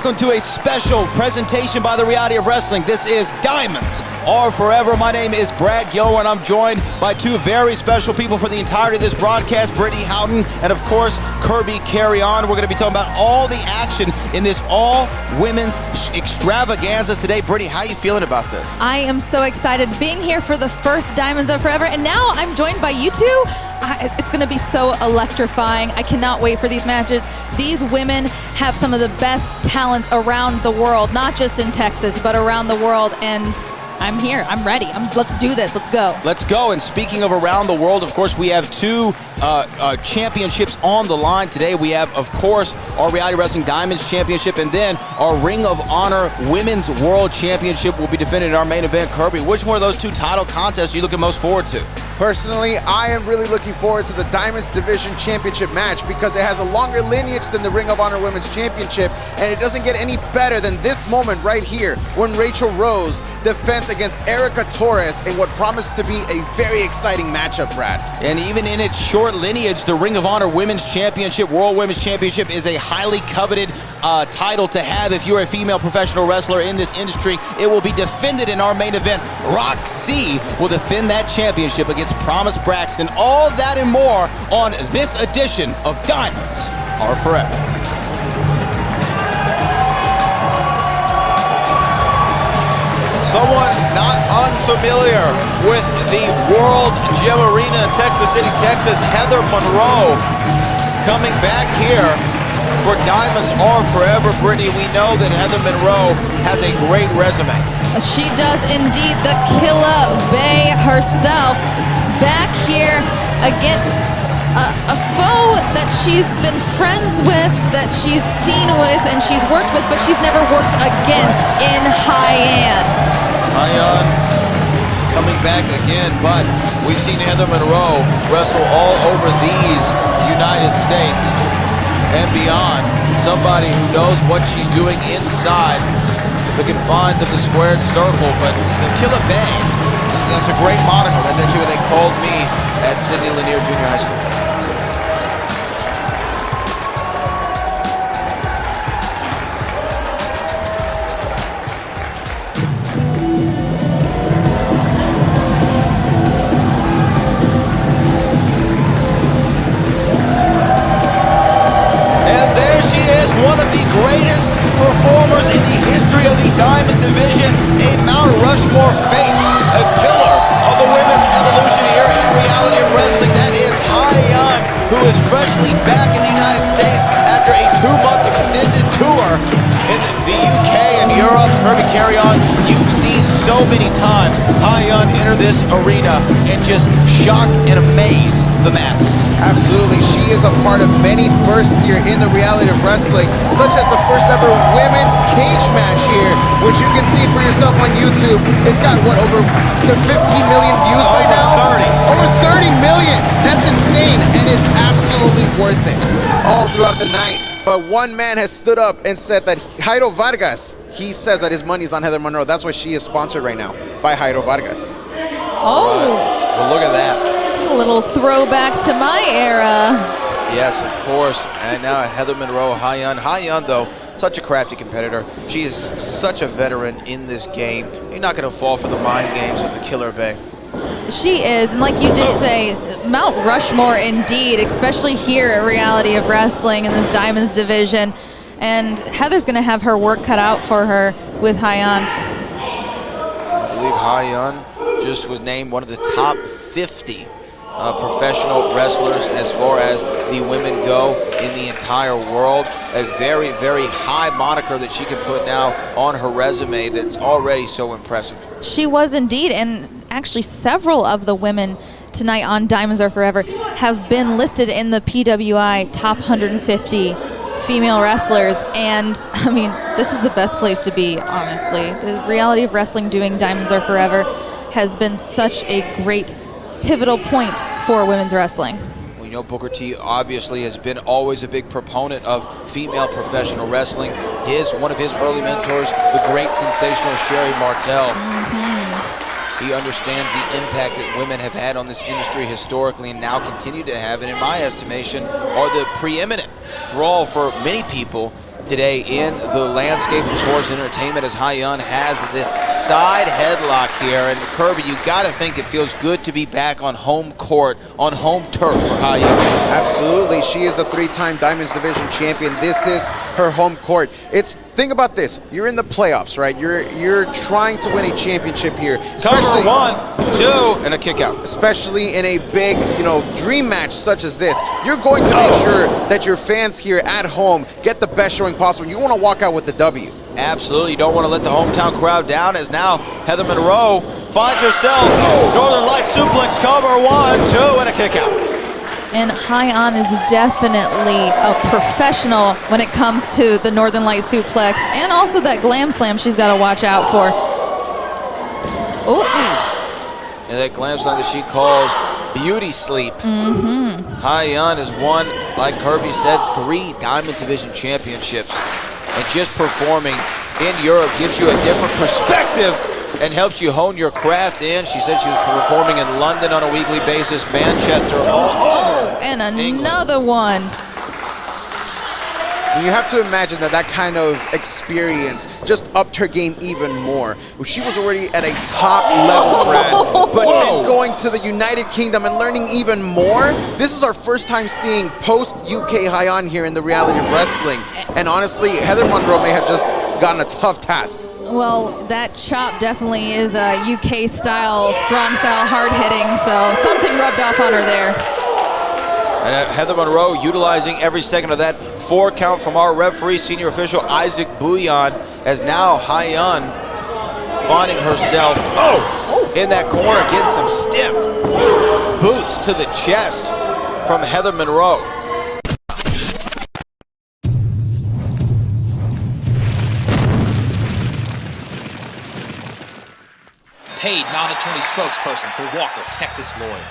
welcome to a special presentation by the Reality of Wrestling. This is Diamonds Are Forever. My name is Brad Gilroy, and I'm joined by two very special people for the entirety of this broadcast, Brittany Houghton and, of course, Kirby Carry-On. We're going to be talking about all the action in this all-women's extravaganza today. Brittany, how are you feeling about this? I am so excited being here for the first Diamonds Are Forever, and now I'm joined by you two. It's going to be so electrifying. I cannot wait for these matches. These women have some of the best talents around the world, not just in Texas, but around the world, and I'm here. I'm ready. Let's do this. Let's go. Let's go. And speaking of around the world, of course, we have two championships on the line today. We have, of course, our Reality Wrestling Diamonds Championship, and then our Ring of Honor Women's World Championship will be defended in our main event. Kirby, which one of those two title contests are you looking most forward to? Personally, I am really looking forward to the Diamonds Division Championship match because it has a longer lineage than the Ring of Honor Women's Championship, and it doesn't get any better than this moment right here when Raychell Rose defends against Erica Torres in what promised to be a very exciting matchup, Brad. And even in its short lineage, the Ring of Honor Women's Championship, World Women's Championship, is a highly coveted title to have if you're a female professional wrestler in this industry. It will be defended in our main event. Rok-C will defend that championship against Promise Braxton. All that and more on this edition of Diamonds Are Forever. Someone not unfamiliar with the World Gym Arena in Texas City, Texas, Heather Monroe, coming back here for Diamonds Are Forever. Brittany, we know that Heather Monroe has a great resume. She does indeed. The Killer Bay herself back here against a foe that she's been friends with, that she's seen with, and she's worked with, but she's never worked against in Hyan. Hyan coming back again, but we've seen Heather Monroe wrestle all over these United States and beyond. Somebody who knows what she's doing inside the confines of the squared circle, but the Killer Bay, that's a great moniker. That's actually what they called me at Sidney Lanier Junior High School. One of the greatest performers in the history of the Diamonds Division, a Mount Rushmore face, a pillar of the women's evolution here in Reality of Wrestling. That is Hyan, who is freshly back in the United States after a 2-month extended tour in the UK and Europe. Kirby Carry-On, you've seen so many times Hyan enter this arena and just shock and amaze the masses. Absolutely, she is a part of many firsts here in the Reality of Wrestling, such as the first ever women's cage match here, which you can see for yourself on YouTube. It's got, what, over 15 million views right now? Over 30 million! That's insane, and it's absolutely worth it all throughout the night. But one man has stood up and said that Jairo Vargas, he says that his money's on Heather Monroe. That's why she is sponsored right now by Jairo Vargas. Oh! Well, look at that. It's a little throwback to my era. Yes, of course. And now Heather Monroe, Hyan. Hyan, though, such a crafty competitor. She is such a veteran in this game. You're not going to fall for the mind games of the Killer Bay. She is, and like you did say, Mount Rushmore indeed, especially here at Reality of Wrestling in this Diamonds Division. And Heather's going to have her work cut out for her with Hyan. I believe Hyan just was named one of the top 50 professional wrestlers as far as the women go in the entire world. A very, very high moniker that she can put now on her resume that's already so impressive. She was indeed, and actually several of the women tonight on Diamonds Are Forever have been listed in the PWI top 150 female wrestlers, and I mean, this is the best place to be, honestly. The Reality of Wrestling doing Diamonds Are Forever has been such a great pivotal point for women's wrestling. We know Booker T obviously has been always a big proponent of female professional wrestling. One of his early mentors, the great sensational Sherry Martel. He understands the impact that women have had on this industry historically and now continue to have, and in my estimation, are the preeminent draw for many people today in the landscape of sports entertainment as Hyan has this side headlock here. And Kirby, you got to think it feels good to be back on home court, on home turf for Hyan. Absolutely. She is the 3-time Diamonds Division champion. This is her home court. Think about this. You're in the playoffs, right? You're trying to win a championship here. Cover 1, 2, and a kick out. Especially in a big, dream match such as this. You're going to make sure that your fans here at home get the best showing possible. You want to walk out with the W. Absolutely. You don't want to let the hometown crowd down as now Heather Monroe finds herself. Northern Lights suplex cover 1, 2, and a kick out. And Hyan is definitely a professional when it comes to the Northern Light suplex and also that glam slam she's got to watch out for. Oh. And that glam slam that she calls beauty sleep. Hyan has won, like Kirby said, 3 Diamonds Division championships. And just performing in Europe gives you a different perspective and helps you hone your craft in. She said she was performing in London on a weekly basis, Manchester, all over. And another one. You have to imagine that kind of experience just upped her game even more. She was already at a top level grad, but then going to the United Kingdom and learning even more. This is our first time seeing post-UK Hyan here in the reality of wrestling. And honestly, Heather Monroe may have just gotten a tough task. Well, that chop definitely is a UK style, strong style, hard hitting, so something rubbed off on her there. And Heather Monroe utilizing every second of that 4 count from our referee, senior official Isaac Bouillon, as now Hyan finding herself in that corner, getting some stiff boots to the chest from Heather Monroe. Paid non-attorney spokesperson for Walker, Texas lawyer.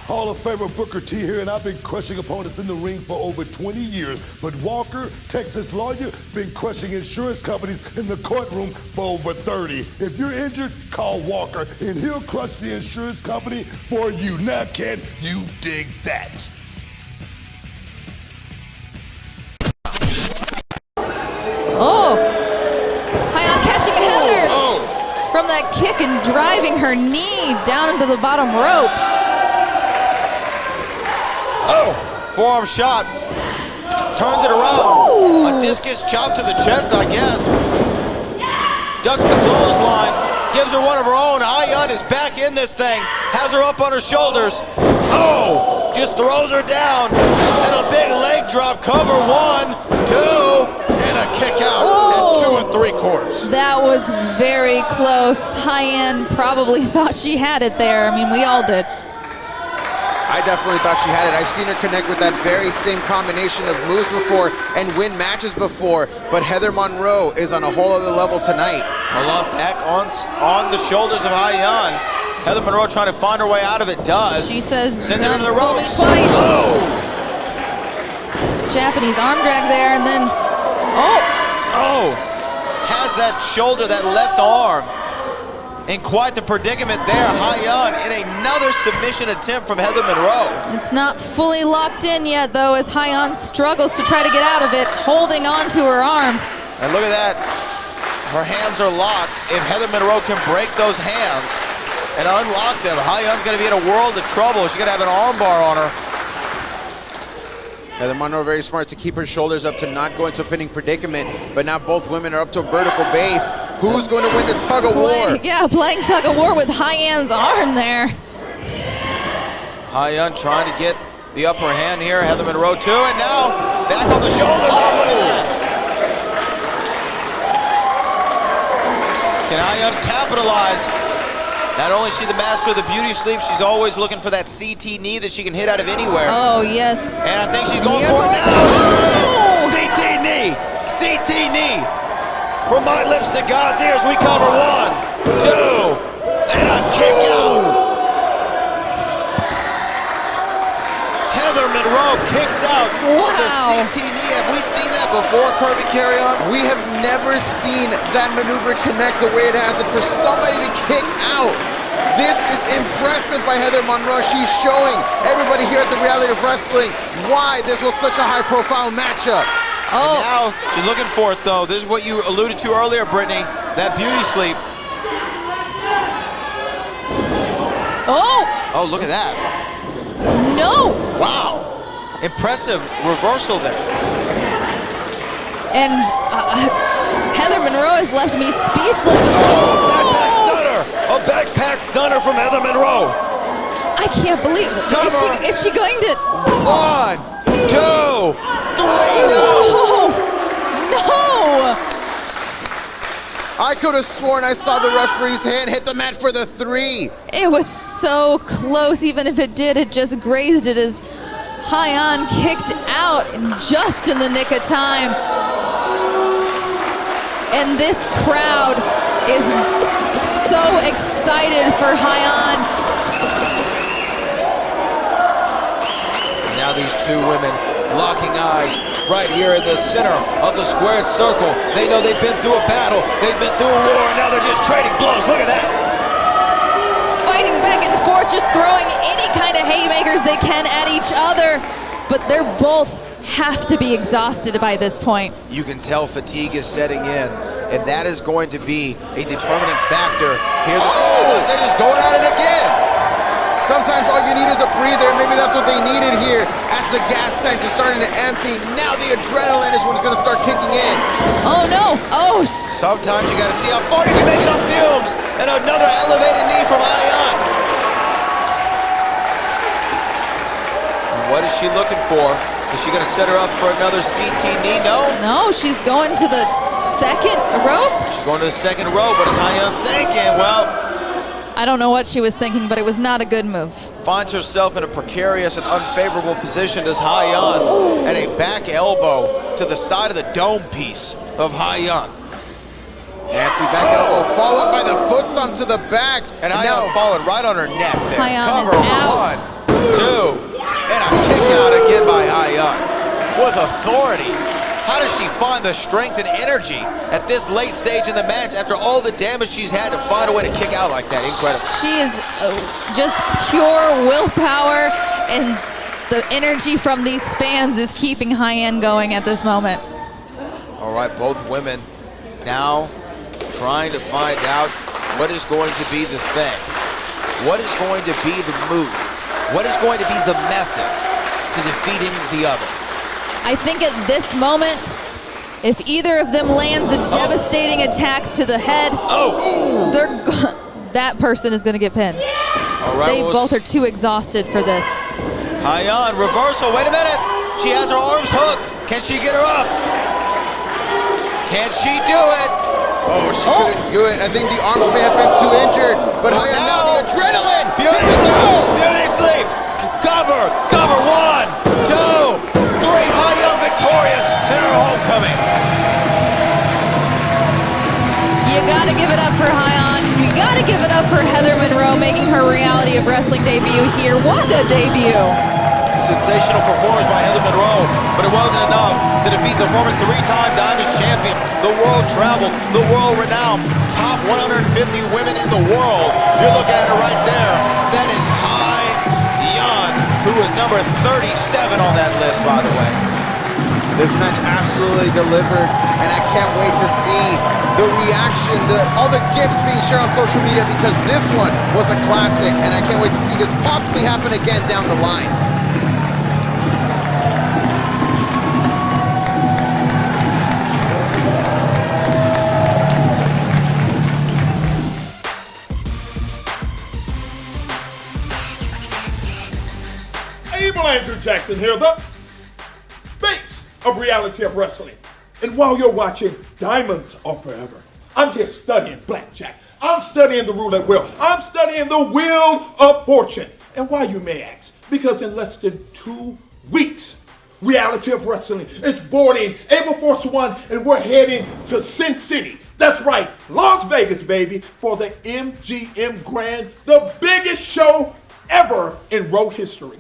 Hall of Famer Booker T here, and I've been crushing opponents in the ring for over 20 years. But Walker, Texas lawyer, been crushing insurance companies in the courtroom for over 30. If you're injured, call Walker, and he'll crush the insurance company for you. Now, can you dig that? Oh, Hyan catching Heather from that kick and driving her knee down into the bottom rope. Forearm shot, turns it around. A discus chop to the chest, I guess. Ducks the clothesline, gives her one of her own. Hyan is back in this thing, has her up on her shoulders. Just throws her down, and a big leg drop. Cover 1, 2, and a kick out at 2 3/4. That was very close. Hyan probably thought she had it there. I mean, we all did. I definitely thought she had it. I've seen her connect with that very same combination of moves before and win matches before, but Heather Monroe is on a whole other level tonight. A lot back on the shoulders of Hyan. Heather Monroe trying to find her way out of it, does. She says, sends her to the "Pull me ropes." twice." Japanese arm drag there, and then, has that shoulder, that left arm, in quite the predicament there. Hyan in another submission attempt from Heather Monroe. it's not fully locked in yet, though, as Hyan struggles to try to get out of it, holding on to her arm. And look at that. Her hands are locked. If Heather Monroe can break those hands and unlock them, Hyan's going to be in a world of trouble. She's going to have an arm bar on her. Heather Monroe very smart to keep her shoulders up to not go into a pinning predicament, but now both women are up to a vertical base. Who's going to win this tug of war? Playing tug of war with Hyan's arm there. Hyan trying to get the upper hand here. Heather Monroe too, and now back on the shoulders. Look at that. Can Hyan capitalize? Not only is she the master of the beauty sleep, she's always looking for that CT knee that she can hit out of anywhere. Oh, yes. And I think she's going for it now. CT knee, CT knee. From my lips to God's ears, we cover 1, 2, and a kick out. Heather Monroe kicks out with the CT knee. Have we seen that before, Kirby Carry-On? We have never seen that maneuver connect the way it has, and for somebody to kick out. This is impressive by Heather Monroe. She's showing everybody here at the Reality of Wrestling why this was such a high-profile matchup. And now she's looking for it, though. This is what you alluded to earlier, Brittany. That beauty sleep. Oh, look at that. No. Wow. Impressive reversal there. And Heather Monroe has left me speechless with Backpack stunner. A backpack stunner from Heather Monroe. I can't believe it. Is she going to? 1, 2, 3, No! I could have sworn I saw the referee's hand hit the mat for the 3. It was so close. Even if it did, it just grazed it as Hyan kicked out just in the nick of time. And this crowd is so excited for Hyan. Now these two women locking eyes right here in the center of the square circle. They know they've been through a battle, they've been through a war, and now they're just trading blows. Look at that. Fighting back and forth, just throwing any kind of haymakers they can at each other. But they're both have to be exhausted by this point. You can tell fatigue is setting in, and that is going to be a determining factor here. They're just going at it again. Sometimes all you need is a breather, and maybe that's what they needed here. As the gas tanks are starting to empty, now the adrenaline is when it's going to start kicking in. Oh no! Oh! Sometimes you got to see how far you can make it on fumes, and another elevated knee from Hyan. And what is she looking for? Is she going to set her up for another CT knee? No. No, she's going to the second rope. She's going to the second rope. What is Hyan thinking? Well, I don't know what she was thinking, but it was not a good move. Finds herself in a precarious and unfavorable position as Hyan, and a back elbow to the side of the dome piece of Hyan. Nasty back elbow, followed by the foot stomp to the back. And Hyan falling right on her neck there. Hyan is Cover, out. 1, 2, and a kick out again by Hyan with authority. How does she find the strength and energy at this late stage in the match after all the damage she's had to find a way to kick out like that? Incredible. She is just pure willpower, and the energy from these fans is keeping Hyan going at this moment. All right, both women now trying to find out what is going to be the thing. What is going to be the move? What is going to be the method to defeating the other? I think at this moment, if either of them lands a devastating attack to the head, that person is going to get pinned. All right, They both are too exhausted for this. Hyan, reversal. Wait a minute. She has her arms hooked. Can she get her up? Can she do it? Oh, she couldn't do it. I think the arms may have been too injured, but Hyan now the adrenaline. Beauty sleep. Cover. 1, 2, 3. Hyan victorious in her homecoming. You gotta give it up for Hyan. You gotta give it up for Heather Monroe making her Reality of Wrestling debut here. What a debut! Sensational performance by Heather Monroe, but it wasn't enough to defeat the former 3-time Diamond champion, the world-traveled, the world-renowned, top 150 women in the world. You're looking at her right there. That is Hyan, who is number 37 on that list, by the way. This match absolutely delivered, and I can't wait to see the reaction, all the gifs being shared on social media, because this one was a classic, and I can't wait to see this possibly happen again down the line. Andrew Jackson here, the face of Reality of Wrestling. And while you're watching Diamonds Are Forever, I'm here studying blackjack. I'm studying the roulette wheel. I'm studying the Wheel of Fortune. And why, you may ask? Because in less than 2 weeks, Reality of Wrestling is boarding April 1, and we're heading to Sin City. That's right, Las Vegas, baby, for the MGM Grand, the biggest show ever in Road history.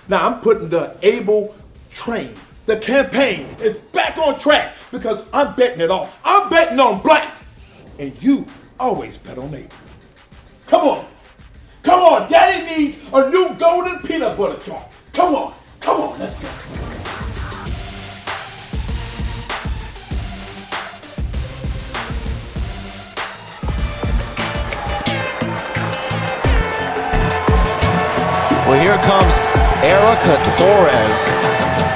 Now, I'm putting the Able train. The campaign is back on track because I'm betting it all. I'm betting on black. And you always bet on Able. Come on. Come on. Daddy needs a new golden peanut butter jar. Come on. Come on. Let's go. here comes Erica Torres.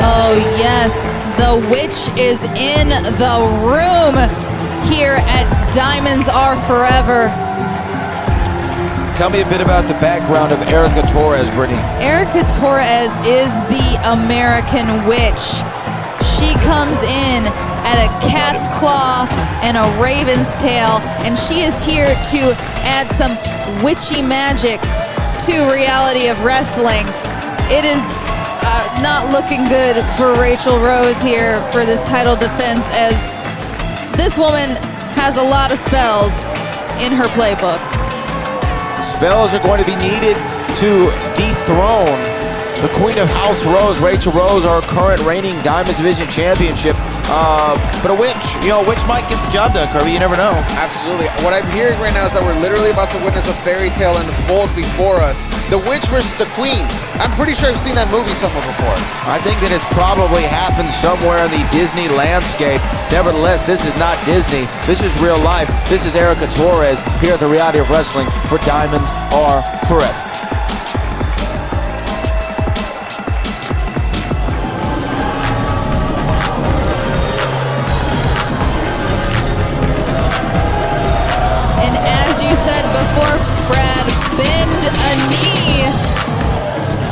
Oh yes, the witch is in the room here at Diamonds Are Forever. Tell me a bit about the background of Erica Torres, Brittany. Erica Torres is the American witch. She comes in at a cat's claw and a raven's tail, and she is here to add some witchy magic to reality of wrestling. It is not looking good for Raychell Rose here for this title defense, as this woman has a lot of spells in her playbook. Spells are going to be needed to dethrone the Queen of House Rose, Raychell Rose, our current reigning Diamonds Division Championship. But a witch, a witch might get the job done, Kirby. You never know. Absolutely. What I'm hearing right now is that we're literally about to witness a fairy tale unfold before us. The witch versus the queen. I'm pretty sure I've seen that movie somewhere before. I think that it's probably happened somewhere in the Disney landscape. Nevertheless, this is not Disney. This is real life. This is Erica Torres here at the Reality of Wrestling for Diamonds Are Forever.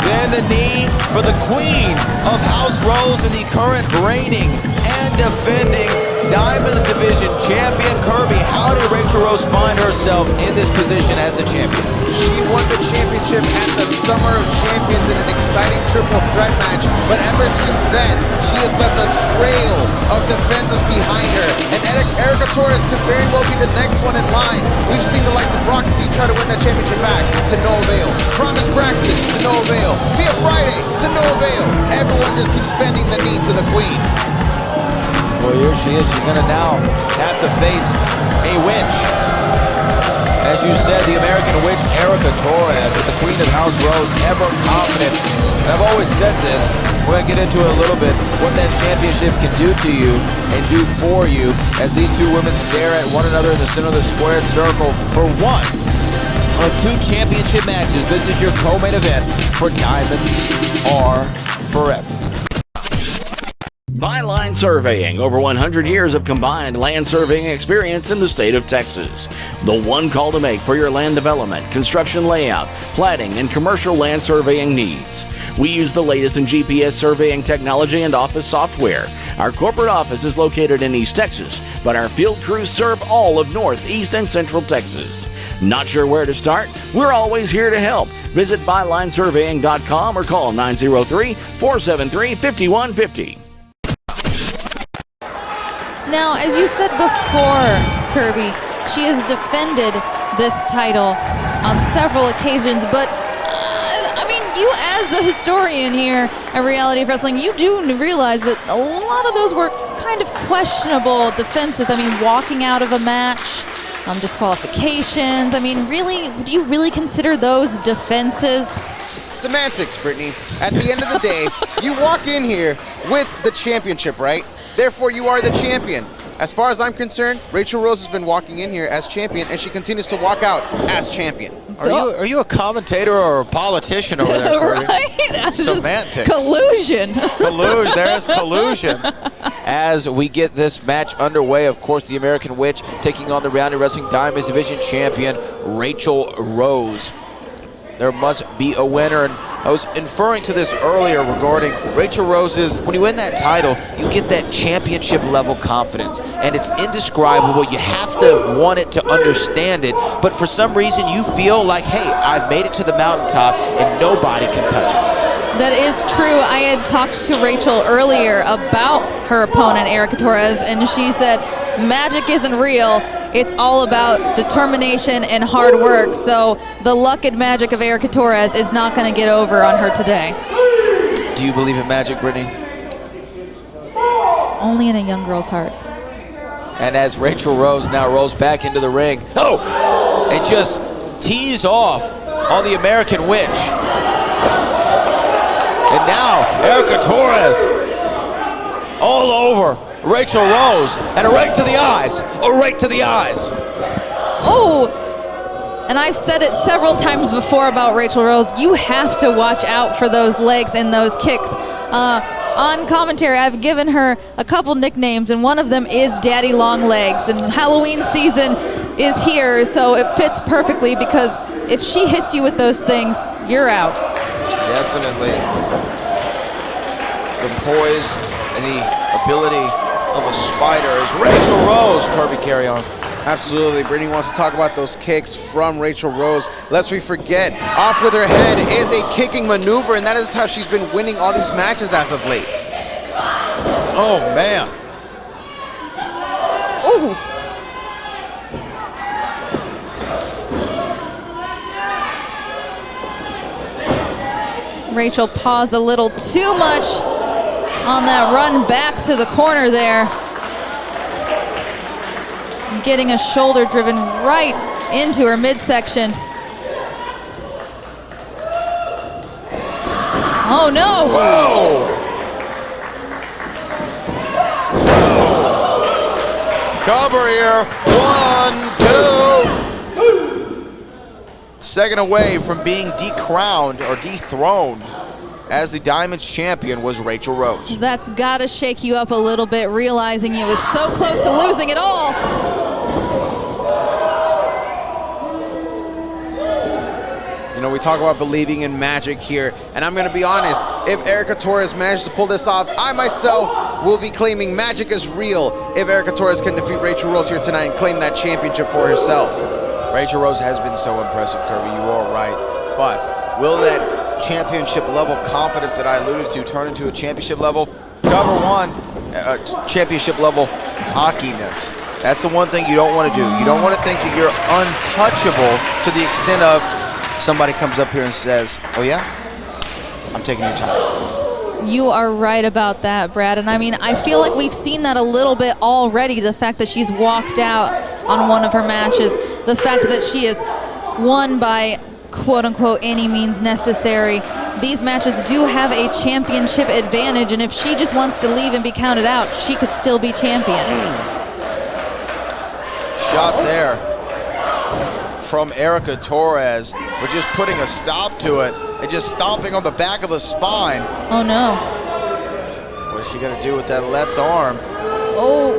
Bend a knee for the Queen of House Rose and the current reigning and defending Diamonds Division Champion. Kirby, how did Raychell Rose find herself in this position as the champion? She won the championship at the Summer of Champions in an exciting triple threat match, but ever since then, she has left a trail of defenses behind her, and Erica Torres could very well be the next one in line. We've seen the likes of Rok-C try to win that championship back, to no avail. Promise Braxton, to no avail. Mia Friday, to no avail. Everyone just keeps bending the knee to the Queen. Well, here she is. She's going to now have to face a witch. As you said, the American witch, Erica Torres, with the Queen of House Rose, ever confident. And I've always said this, we're going to get into it a little bit, what that championship can do to you and do for you as these two women stare at one another in the center of the squared circle for one of two championship matches. This is your co-main event for Diamonds Are Forever. Byline Surveying, over 100 years of combined land surveying experience in the state of Texas. The one call to make for your land development, construction layout, platting, and commercial land surveying needs. We use the latest in GPS surveying technology and office software. Our corporate office is located in East Texas, but our field crews serve all of North, East, and Central Texas. Not sure where to start? We're always here to help. Visit bylinesurveying.com or call 903-473-5150. Now, as you said before, Kirby, she has defended this title on several occasions, but I mean, you as the historian here at Reality of Wrestling, you do realize that a lot of those were kind of questionable defenses. I mean, walking out of a match, disqualifications. I mean, really, do you really consider those defenses? Semantics, Brittany. At the end of the day, you walk in here with the championship, right? Therefore, you are the champion. As far as I'm concerned, Raychell Rose has been walking in here as champion, and she continues to walk out as champion. Are you a commentator or a politician over there, Corey? Right? Semantics. Collusion. There's collusion. As we get this match underway, of course, the American Witch taking on the Reality Wrestling Diamonds Division Champion, Raychell Rose. There must be a winner, and I was inferring to this earlier regarding Raychell Rose's, when you win that title, you get that championship level confidence, and it's indescribable. You have to have won it to understand it, but for some reason you feel like, hey, I've made it to the mountaintop and nobody can touch me. That is true. I had talked to Raychell earlier about her opponent, Erica Torres, and she said, magic isn't real. It's all about determination and hard work. So the luck and magic of Erica Torres is not going to get over on her today. Do you believe in magic, Brittany? Only in a young girl's heart. And as Raychell Rose now rolls back into the ring, and just tees off on the American Witch. And now, Erica Torres all over Raychell Rose, and a right to the eyes, Oh, And I've said it several times before about Raychell Rose, you have to watch out for those legs and those kicks. On commentary, I've given her a couple nicknames, and one of them is Daddy Long Legs. And Halloween season is here, so it fits perfectly because if she hits you with those things, you're out. Definitely. The poise and the ability of a spider is Raychell Rose. Kirby, carry on. Absolutely. Brittany wants to talk about those kicks from Raychell Rose. Lest we forget, off with her head is a kicking maneuver, and that is how she's been winning all these matches as of late. Oh, man. Ooh. Raychell paused a little too much on that run back to the corner there. Getting a shoulder driven right into her midsection. Oh no! Whoa! Cover here. 1, 2. Second away from being decrowned or dethroned as the Diamonds champion was Raychell Rose. That's gotta shake you up a little bit, realizing it was so close to losing it all. You know, we talk about believing in magic here, and I'm going to be honest, if Erica Torres manages to pull this off, I myself will be claiming magic is real if Erica Torres can defeat Raychell Rose here tonight and claim that championship for herself. Raychell Rose has been so impressive, Kirby, you are right, but will that championship level confidence that I alluded to turn into a championship level? Cover one, championship level cockiness. That's the one thing you don't want to do. You don't want to think that you're untouchable to the extent of somebody comes up here and says, oh yeah, I'm taking your time. You are right about that, Brad. And I mean, I feel like we've seen that a little bit already. The fact that she's walked out on one of her matches, the fact that she is won by quote unquote any means necessary. These matches do have a championship advantage, and if she just wants to leave and be counted out, she could still be champion. Shot there from Erica Torres, but just putting a stop to it and just stomping on the back of the spine. Oh no. What's she gonna do with that left arm? Oh.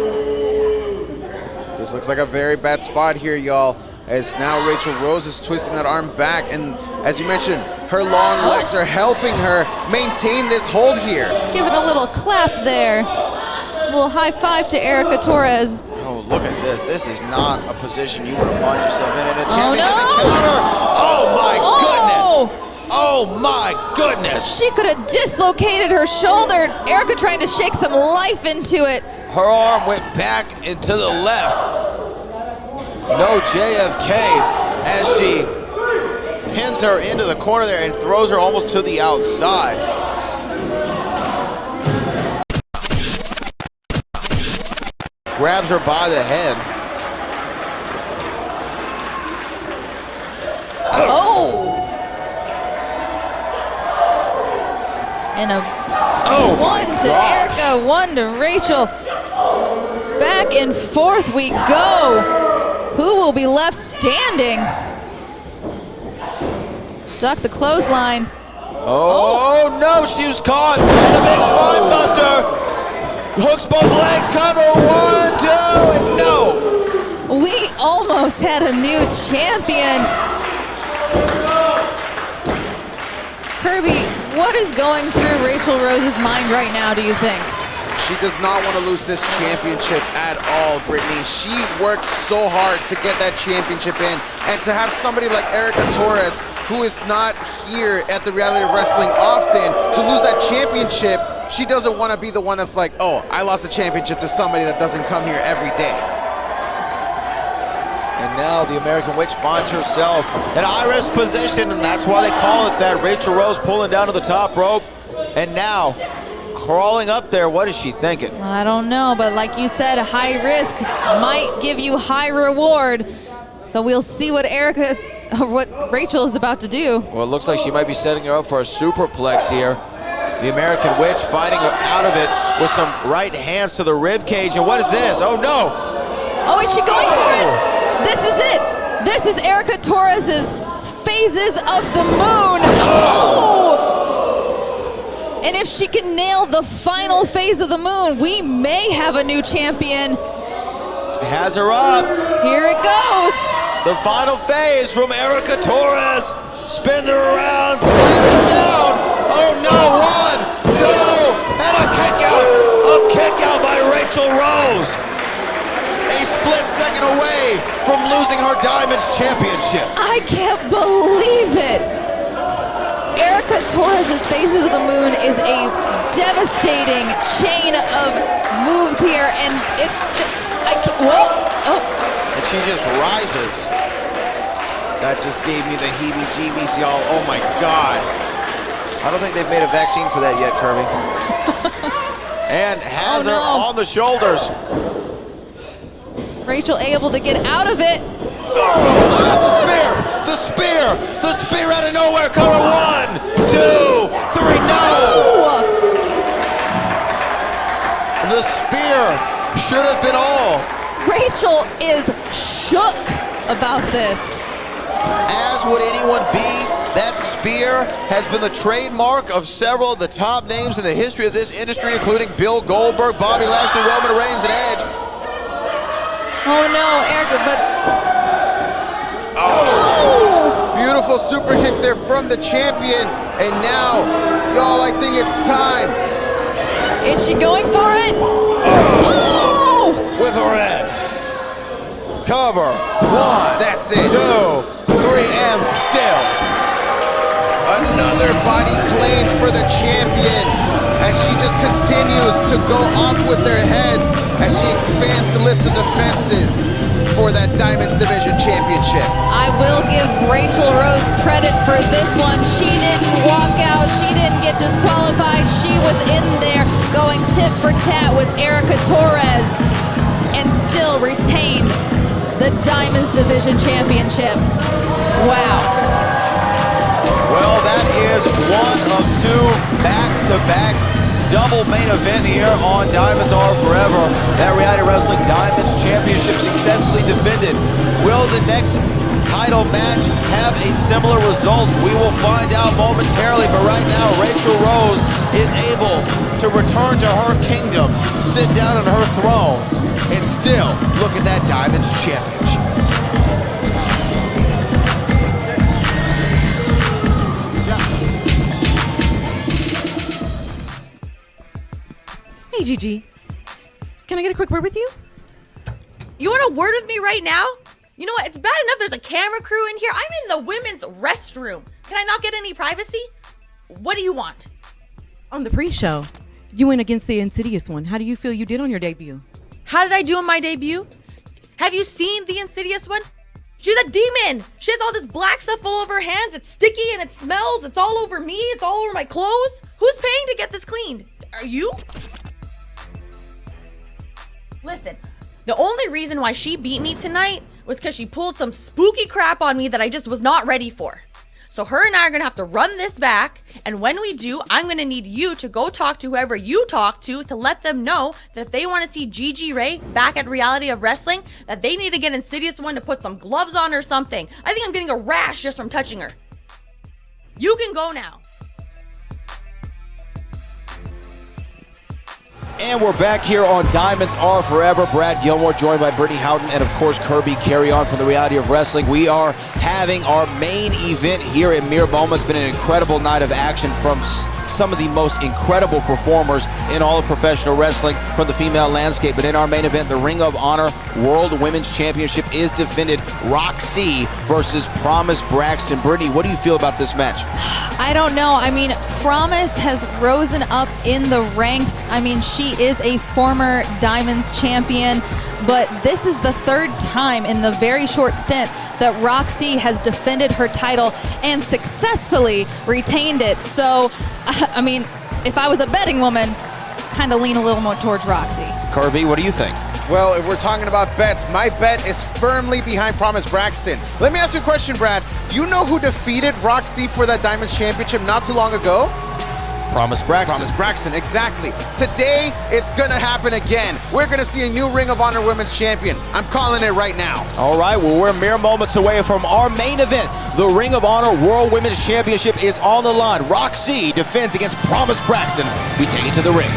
This looks like a very bad spot here, y'all, as now Raychell Rose is twisting that arm back, and as you mentioned, her long legs are helping her maintain this hold here. Giving a little clap there. A little high five to Erica Torres. Oh, look at this. This is not a position you want to find yourself in a championship no. encounter. Oh my Oh. goodness. Oh my goodness. She could have dislocated her shoulder. Erica trying to shake some life into it. Her arm went back into the left. No JFK as she pins her into the corner there and throws her almost to the outside. Grabs her by the head. Oh! And a one to Erica, one to Raychell. Back and forth we go. Who will be left standing? Duck the clothesline. Oh no, she was caught. It's a big spine buster. Hooks both legs, cover, 1, 2, and no. We almost had a new champion. Kirby, what is going through Raychell Rose's mind right now, do you think? She does not want to lose this championship at all, Brittany. She worked so hard to get that championship in, and to have somebody like Erica Torres, who is not here at the Reality of Wrestling often, to lose that championship, she doesn't want to be the one that's like, oh, I lost the championship to somebody that doesn't come here every day. And now the American Witch finds herself in Iris position, and that's why they call it that. Raychell Rose pulling down to the top rope, and now crawling up there. What is she thinking? I don't know, but like you said, high risk might give you high reward. So we'll see what Raychell is about to do. Well, it looks like she might be setting her up for a superplex here. The American Witch fighting her out of it with some right hands to the rib cage. And what is this? Oh no! Oh, is she going for it? This is it. This is Erica Torres's Phases of the Moon. Oh! And if she can nail the final phase of the moon, we may have a new champion. Has her up. Here it goes. The final phase from Erica Torres. Spins her around, slams her down. Oh no, 1, 2, and a kick out. A kick out by Raychell Rose. A split second away from losing her Diamonds Championship. I can't believe it. Erica Torres' Phases of the Moon is a devastating chain of moves here, and it's just, And she just rises. That just gave me the heebie-jeebies, y'all. Oh my God. I don't think they've made a vaccine for that yet, Kirby. And has her on the shoulders. Raychell able to get out of it. Oh, the spear out of nowhere. Cover 1, 2, 3, no. The spear should have been all. Raychell is shook about this. As would anyone be. That spear has been the trademark of several of the top names in the history of this industry, including Bill Goldberg, Bobby Lashley, Roman Reigns, and Edge. Oh no, Erica, but... Oh! Beautiful super kick there from the champion. And now, y'all, I think it's time. Is she going for it? Oh! With her head. Cover. 1, That's it. 2, 3, and still. Another body claimed for the champion as she just continues to go off with their heads as she expands the list of defenses for that Diamonds Division Championship. I will give Raychell Rose credit for this one. She didn't walk out. She didn't get disqualified. She was in there going tit for tat with Erica Torres and still retained the Diamonds Division Championship. Wow. Well, that is one of 2 back-to-back double main event here on Diamonds Are Forever. That Reality Wrestling Diamonds Championship successfully defended. Will the next title match have a similar result? We will find out momentarily, but right now Raychell Rose is able to return to her kingdom, sit down on her throne, and still look at that Diamonds Championship. Hey, Gigi. Can I get a quick word with you? You want a word with me right now? You know what? It's bad enough there's a camera crew in here. I'm in the women's restroom. Can I not get any privacy? What do you want? On the pre-show, you went against the Insidious one. How do you feel you did on your debut? How did I do on my debut? Have you seen the Insidious one? She's a demon. She has all this black stuff all over her hands. It's sticky and it smells. It's all over me. It's all over my clothes. Who's paying to get this cleaned? Are you? Listen, the only reason why she beat me tonight was because she pulled some spooky crap on me that I just was not ready for. So her and I are going to have to run this back, and when we do, I'm going to need you to go talk to whoever you talk to let them know that if they want to see Gigi Rey back at Reality of Wrestling, that they need to get Insidious one to put some gloves on or something. I think I'm getting a rash just from touching her. You can go now. And we're back here on Diamonds Are Forever. Brad Gilmore joined by Brittany Houghton and, of course, Kirby Carry On from the Reality of Wrestling. We are having our main event here in Miraboma. It's been an incredible night of action from some of the most incredible performers in all of professional wrestling from the female landscape. But in our main event, the Ring of Honor World Women's Championship is defended. Rok-C versus Promise Braxton. Brittany, what do you feel about this match? I don't know. I mean, Promise has risen up in the ranks. I mean, she is a former Diamonds champion, but this is the 3rd time in the very short stint that Rok-C has defended her title and successfully retained it. So, I mean, if I was a betting woman, kind of lean a little more towards Rok-C. Kirby, what do you think? Well, if we're talking about bets, my bet is firmly behind Promise Braxton. Let me ask you a question, Brad. You know who defeated Rok-C for that Diamonds Championship not too long ago? Promise Braxton. Promise Braxton, exactly. Today, it's gonna happen again. We're gonna see a new Ring of Honor Women's Champion. I'm calling it right now. All right, well, we're mere moments away from our main event. The Ring of Honor World Women's Championship is on the line. Rok-C defends against Promise Braxton. We take it to the ring.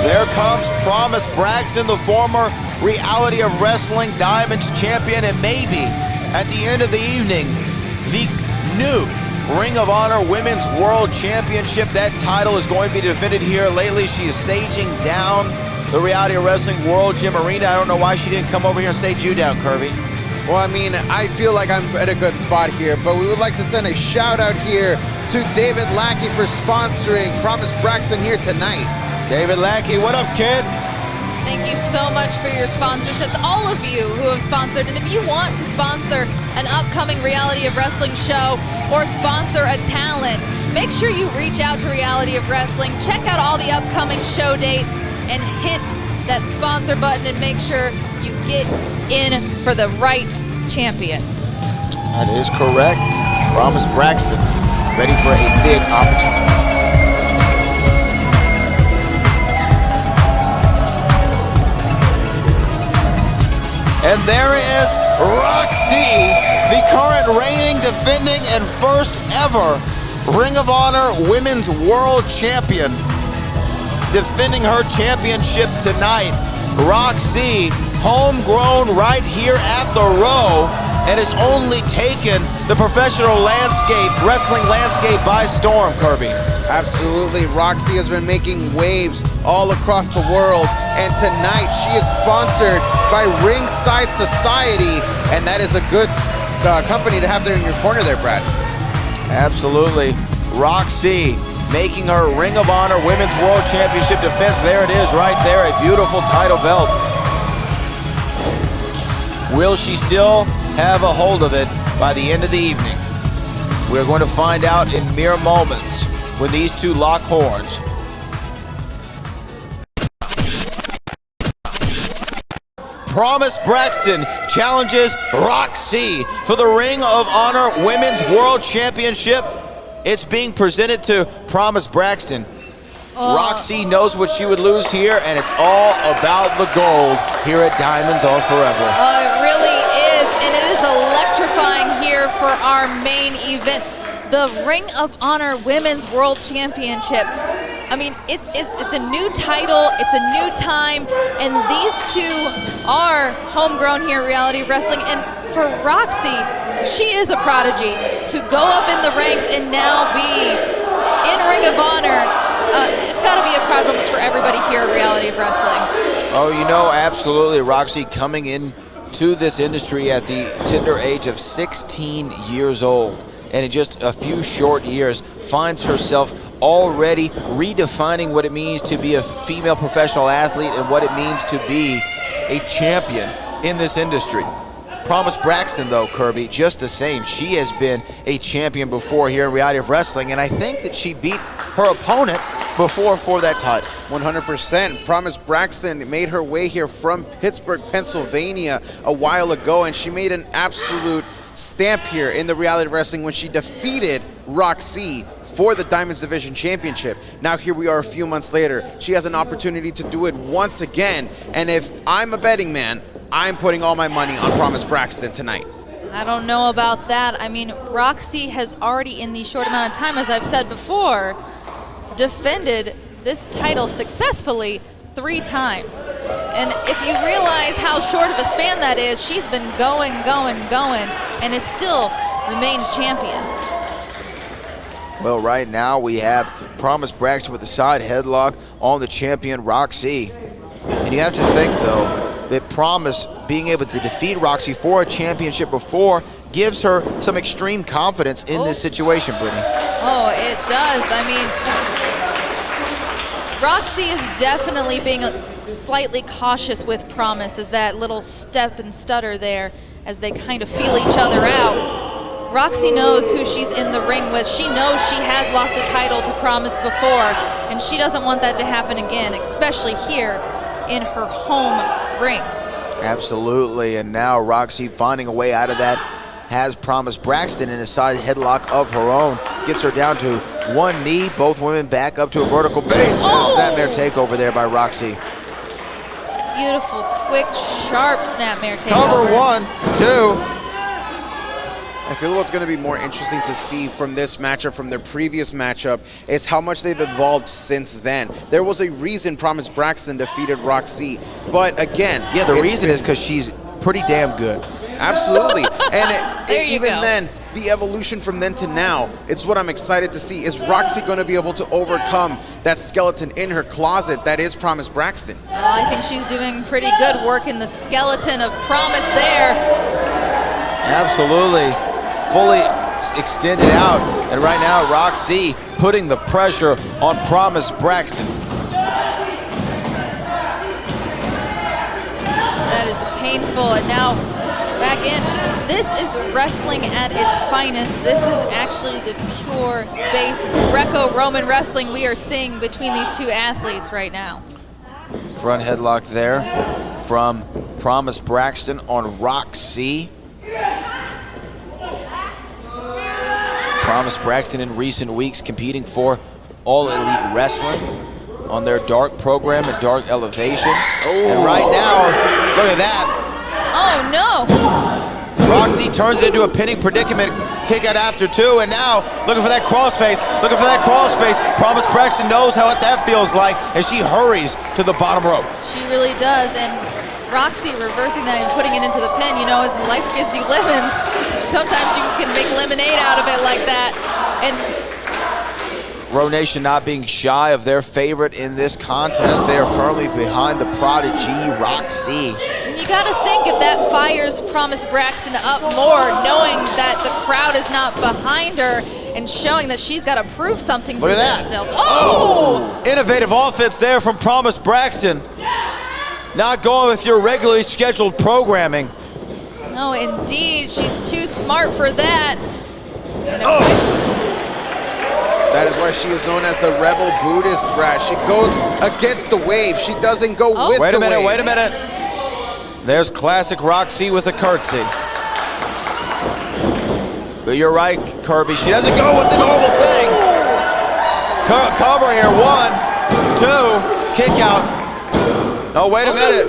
There comes Promise Braxton, the former Reality of Wrestling Diamonds champion, and maybe at the end of the evening, the new Ring of Honor Women's World Championship. That title is going to be defended here. Lately, she is saging down the Reality of Wrestling World Gym Arena. I don't know why she didn't come over here and sage you down, Kirby. Well, I mean, I feel like I'm at a good spot here, but we would like to send a shout out here to David Lackey for sponsoring Promise Braxton here tonight. David Lackey, what up, kid? Thank you so much for your sponsorships, all of you who have sponsored. And if you want to sponsor an upcoming Reality of Wrestling show or sponsor a talent, make sure you reach out to Reality of Wrestling, check out all the upcoming show dates, and hit that sponsor button and make sure you get in for the right champion. That is correct. Promise Braxton, ready for a big opportunity. And there is Roxy, the current reigning, defending, and first ever Ring of Honor Women's World Champion. Defending her championship tonight. Roxy, homegrown right here at the Row, and has only taken the professional landscape, wrestling landscape by storm, Kirby. Absolutely, Roxy has been making waves all across the world, and tonight she is sponsored by Ringside Society, and that is a good company to have there in your corner there, Brad. Absolutely. Rok-C making her Ring of Honor Women's World Championship defense. There it is right there, a beautiful title belt. Will she still have a hold of it by the end of the evening? We're going to find out in mere moments when these two lock horns. Promise Braxton challenges Rok-C for the Ring of Honor Women's World Championship. It's being presented to Promise Braxton. Rok-C knows what she would lose here, and it's all about the gold here at Diamonds Are Forever. It really is, and it is electrifying here for our main event, the Ring of Honor Women's World Championship. I mean, it's a new title, it's a new time, and these two are homegrown here at Reality of Wrestling. And for Roxy, she is a prodigy. To go up in the ranks and now be in Ring of Honor, it's got to be a proud moment for everybody here at Reality of Wrestling. Oh, you know, absolutely. Roxy coming into this industry at the tender age of 16 years old. And in just a few short years, finds herself already redefining what it means to be a female professional athlete and what it means to be a champion in this industry. Promise Braxton, though, Kirby, just the same. She has been a champion before here in Reality of Wrestling, and I think that she beat her opponent before for that title. 100%. Promise Braxton made her way here from Pittsburgh, Pennsylvania a while ago, and she made an absolute stamp here in the Reality of Wrestling when she defeated Rok-C for the Diamonds Division Championship. Now here we are a few months later. She has an opportunity to do it once again, and if I'm a betting man, I'm putting all my money on Promise Braxton tonight. I don't know about that. I mean, Roxy has already, in the short amount of time, as I've said before, defended this title successfully 3 times. And if you realize how short of a span that is, she's been going, and is still remained champion. Well, right now we have Promise Braxton with the side headlock on the champion Rok-C. And you have to think, though, that Promise being able to defeat Roxy for a championship before gives her some extreme confidence in this situation, Brittany. Oh, it does. I mean, Roxy is definitely being slightly cautious with Promise, as that little step and stutter there as they kind of feel each other out. Roxy knows who she's in the ring with. She knows she has lost a title to Promise before, and she doesn't want that to happen again, especially here in her home ring. Absolutely, and now Roxy finding a way out of that. Has promised Braxton in a side headlock of her own. Gets her down to one knee. Both women back up to a vertical base. Oh! Snapmare takeover there by Roxy. Beautiful, quick, sharp snapmare takeover. Cover 1, 2. I feel what's going to be more interesting to see from this matchup, from their previous matchup, is how much they've evolved since then. There was a reason Promise Braxton defeated Rok-C, but again, Yeah, the reason is because she's pretty damn good. absolutely. And There you even go. then, the evolution from then to now, it's what I'm excited to see. Is Roxy going to be able to overcome that skeleton in her closet that is Promise Braxton? Well, I think she's doing pretty good work in the skeleton of Promise there. Absolutely. Fully extended out. And right now, Rok-C putting the pressure on Promise Braxton. That is painful, and now back in. This is wrestling at its finest. This is actually the pure base Greco-Roman wrestling we are seeing between these two athletes right now. Front headlock there from Promise Braxton on Rok-C. Promise Braxton in recent weeks competing for All Elite Wrestling on their Dark program and Dark Elevation. And right now, look at that. Oh no! Roxy turns it into a pinning predicament. Kick out after 2, and now looking for that crossface. Looking for that crossface. Promise Braxton knows how that feels like as she hurries to the bottom rope. She really does, and Roxy reversing that and putting it into the pin. You know, as life gives you lemons, sometimes you can make lemonade out of it like that. And Row Nation not being shy of their favorite in this contest. They are firmly behind the prodigy, Rok-C. you gotta think if that fires Promise Braxton up more, knowing that the crowd is not behind her and showing that she's got to prove something Look to at that. herself. Oh! Innovative offense there from Promise Braxton. Not going with your regularly scheduled programming. No, indeed, she's too smart for that. That is why she is known as the Rebel Buddhist Brat. She goes against the wave. She doesn't go with Wait the a minute, wave. wait a minute. There's classic Rok-C with a curtsy. But you're right, Kirby. She doesn't go with the normal thing. Cover here. 1, 2, kick out. Oh, wait a minute.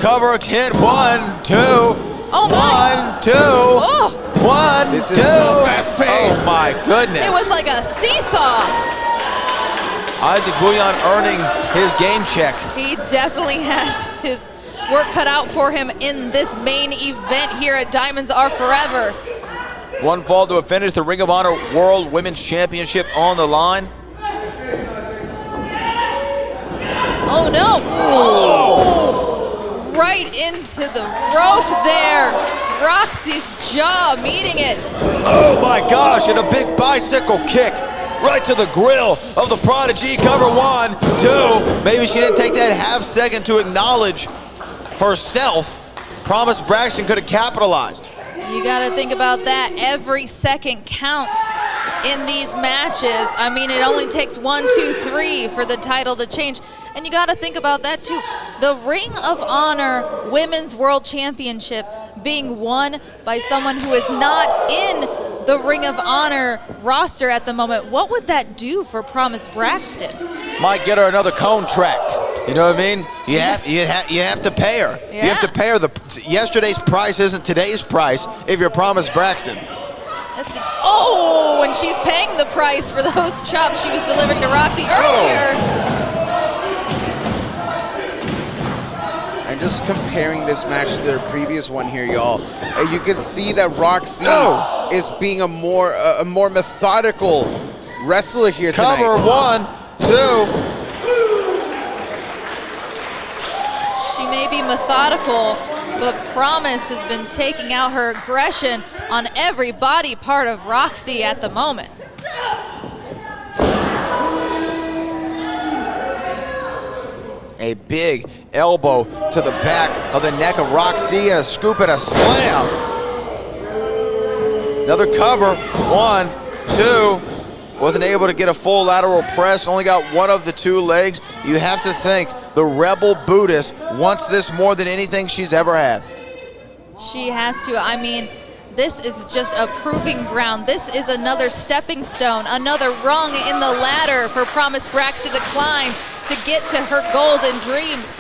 Cover again. 1, 2. Oh my. 1, 2. Oh. 1, This 2. is so fast-paced. Oh my goodness. It was like a seesaw. Isaac Bouillon earning his game check. He definitely has his work cut out for him in this main event here at Diamonds Are Forever. One fall to a finish. The Ring of Honor World Women's Championship on the line. Oh no! Oh! Right into the rope there. Roxy's jaw meeting it. Oh my gosh, and a big bicycle kick right to the grill of the Prodigy. Cover 1, 2. Maybe she didn't take that half second to acknowledge herself. Promise Braxton could have capitalized. You gotta think about that. Every second counts in these matches. I mean, it only takes 1, 2, 3 for the title to change. And you gotta think about that too. The Ring of Honor Women's World Championship being won by someone who is not in the Ring of Honor roster at the moment. What would that do for Promise Braxton? Might get her another contract. You know what I mean? You have to pay her. Yeah. You have to pay her. Yesterday's price isn't today's price if you're Promise Braxton. Oh, and she's paying the price for those chops she was delivering to Roxy earlier. And just comparing this match to their previous one here, y'all, you can see that Rok-C is being a more methodical wrestler here tonight. Cover 1, 2. She may be methodical, but Promise has been taking out her aggression on every body part of Roxy at the moment. A big elbow to the back of the neck of Rok-C and a scoop and a slam. Another cover. 1, 2. Wasn't able to get a full lateral press. Only got one of the two legs. You have to think the Rebel Buddhist wants this more than anything she's ever had. She has to. I mean, this is just a proving ground. This is another stepping stone, another rung in the ladder for Promise Braxton to climb to get to her goals and dreams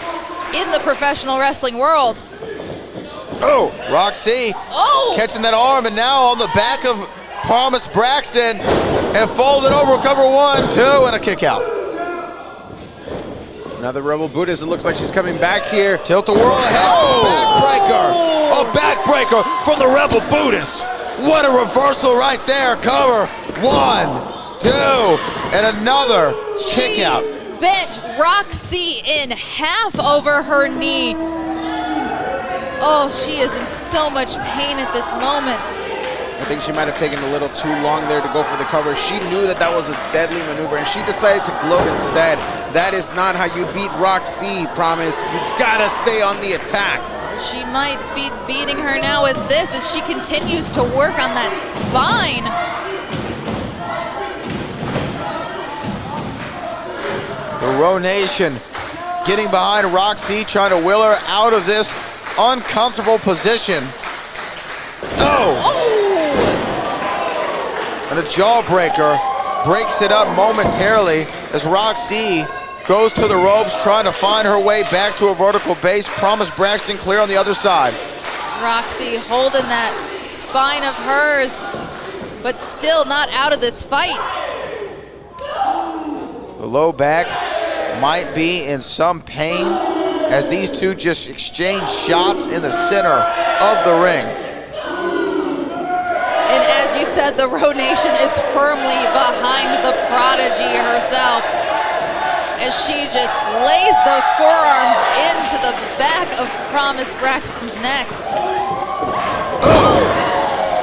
in the professional wrestling world. Oh, Rok-C catching that arm, and now on the back of Promise Braxton, and folded over, cover 1, 2, and a kick out. Another Rebel Buddhist. It looks like she's coming back here. Tilt-a-whirl ahead, backbreaker. A backbreaker from the Rebel Buddhist. What a reversal right there. Cover 1, 2, and another kick out. Bent Rok-C in half over her knee. Oh, she is in so much pain at this moment. I think she might have taken a little too long there to go for the cover. She knew that that was a deadly maneuver, and she decided to gloat instead. That is not how you beat Rok-C, Promise. You gotta stay on the attack. She might be beating her now with this as she continues to work on that spine. The Row Nation getting behind Rok-C, trying to will her out of this uncomfortable position. And a jawbreaker breaks it up momentarily as Rok-C goes to the ropes, trying to find her way back to a vertical base. Promise Braxton clear on the other side. Rok-C holding that spine of hers, but still not out of this fight. The low back might be in some pain as these two just exchange shots in the center of the ring. And as you said, the Row Nation is firmly behind the prodigy herself as she just lays those forearms into the back of Promise Braxton's neck.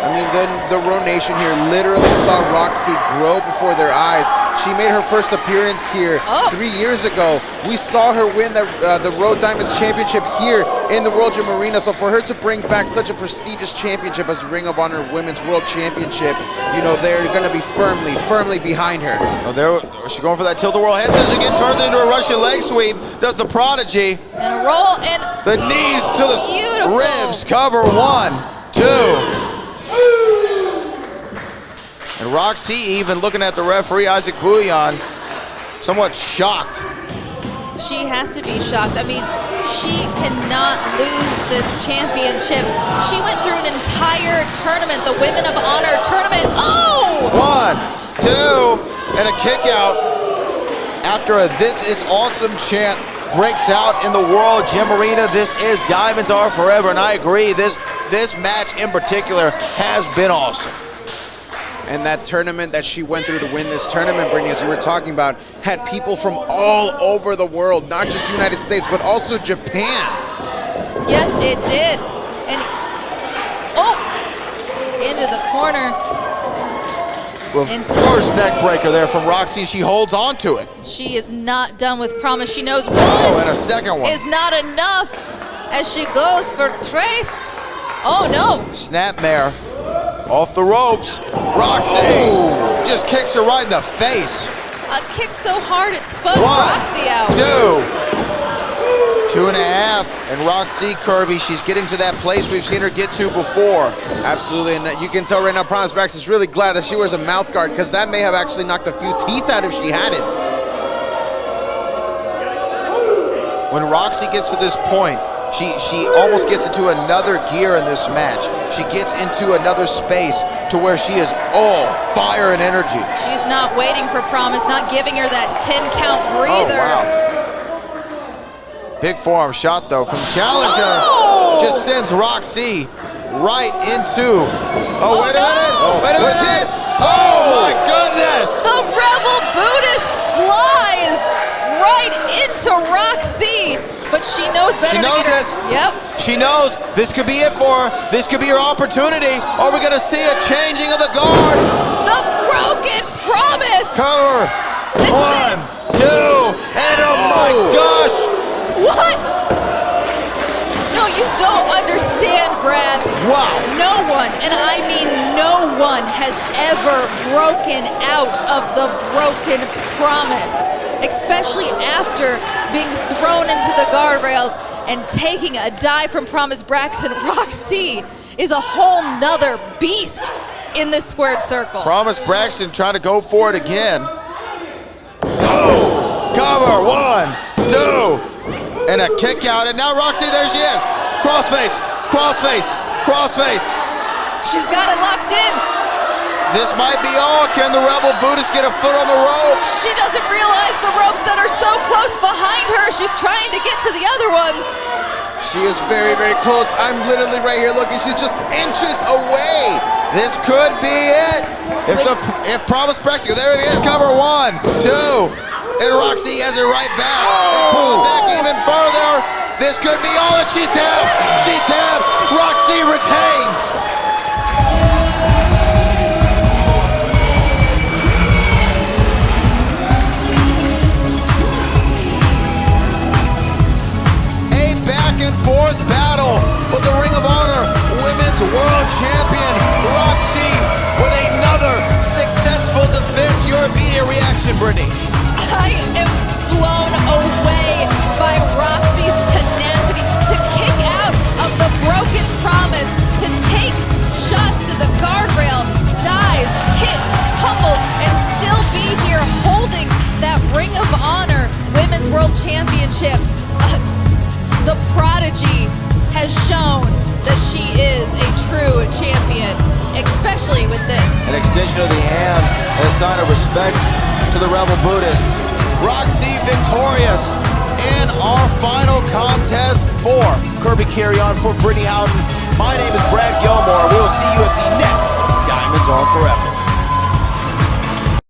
I mean, then the Row Nation here literally saw Rok-C grow before their eyes. She made her first appearance here 3 years ago. We saw her win the Road Diamonds Championship here in the World Gym Arena. So for her to bring back such a prestigious championship as Ring of Honor Women's World Championship, you know, they're going to be firmly behind her. Oh, she's going for that tilt-a-whirl head scissors again, turns it into a Russian leg sweep, does the prodigy. And a roll, and the knees to the beautiful ribs, cover 1, 2. And Rok-C even looking at the referee, Isaac Bouillon, somewhat shocked. She has to be shocked. I mean, she cannot lose this championship. She went through an entire tournament, the Women of Honor tournament. 1, 2, and a kick out after a "This is awesome" chant breaks out in the World Gym Arena. This is Diamonds Are Forever, and I agree, this match in particular has been awesome. And that tournament that she went through to win this tournament, Brittany, as you were talking about, had people from all over the world, not just the United States, but also Japan. Yes, it did. And into the corner. First neck breaker there from Rok-C. She holds on to it. She is not done with Promise. She knows one and a second one is not enough as she goes for Trace. Oh no. Snapmare off the ropes. Rok-C just kicks her right in the face. A kick so hard it spun 1, Roxy out. 2, 2.5, and Rok-C, Kirby, she's getting to that place we've seen her get to before. Absolutely, and you can tell right now Promise Braxton is really glad that she wears a mouth guard, because that may have actually knocked a few teeth out if she hadn't. When Rok-C gets to this point, she almost gets into another gear in this match. She gets into another space to where she is all fire and energy. She's not waiting for Promise, not giving her that 10-count breather. Oh, wow. Big forearm shot, though, from Challenger. Just sends Rok-C right into... wait a minute. Wait a minute. What's this? My goodness. The Rebel Buddhist flies right into Rok-C. But she knows better. She knows this. Yep. She knows this could be it for her. This could be her opportunity. Are we going to see a changing of the guard? The broken promise. Cover. 1, 2, and my gosh. What? No, you don't understand, Brad. Wow. No one, and I mean no one, one has ever broken out of the broken promise, especially after being thrown into the guardrails and taking a dive from Promise Braxton. Rok-C is a whole nother beast in this squared circle. Promise Braxton trying to go for it again. Oh, cover, 1, 2, and a kick out, and now Roxy, there she is. Crossface, crossface, crossface. She's got it locked in. This might be all. Can the Rebel Buddhist get a foot on the rope? She doesn't realize the ropes that are so close behind her. She's trying to get to the other ones. She is very, very close. I'm literally right here looking. She's just inches away. This could be it. If Promise Braxton, there it is, cover 1, 2, and Roxy has it right back. And pull it back even further. This could be all, and she taps. She taps. Roxy retains. A back and forth battle with the Ring of Honor Women's World Champion Roxy with another successful defense. Your immediate reaction, Brittany? I am blown away by Roxy's tenacity to kick out of the broken promise, to take shots to the guardrail, dives, hits, pummels, and still be here holding that Ring of Honor Women's World Championship. The prodigy has shown that she is a true champion, especially with this. An extension of the hand and a sign of respect to the Rebel Buddhist. Roxy victorious in our final contest for Kirby Carry-On, for Brittany Houghton. My name is Brad Gilmore. We will see you at the next Diamonds Are Forever.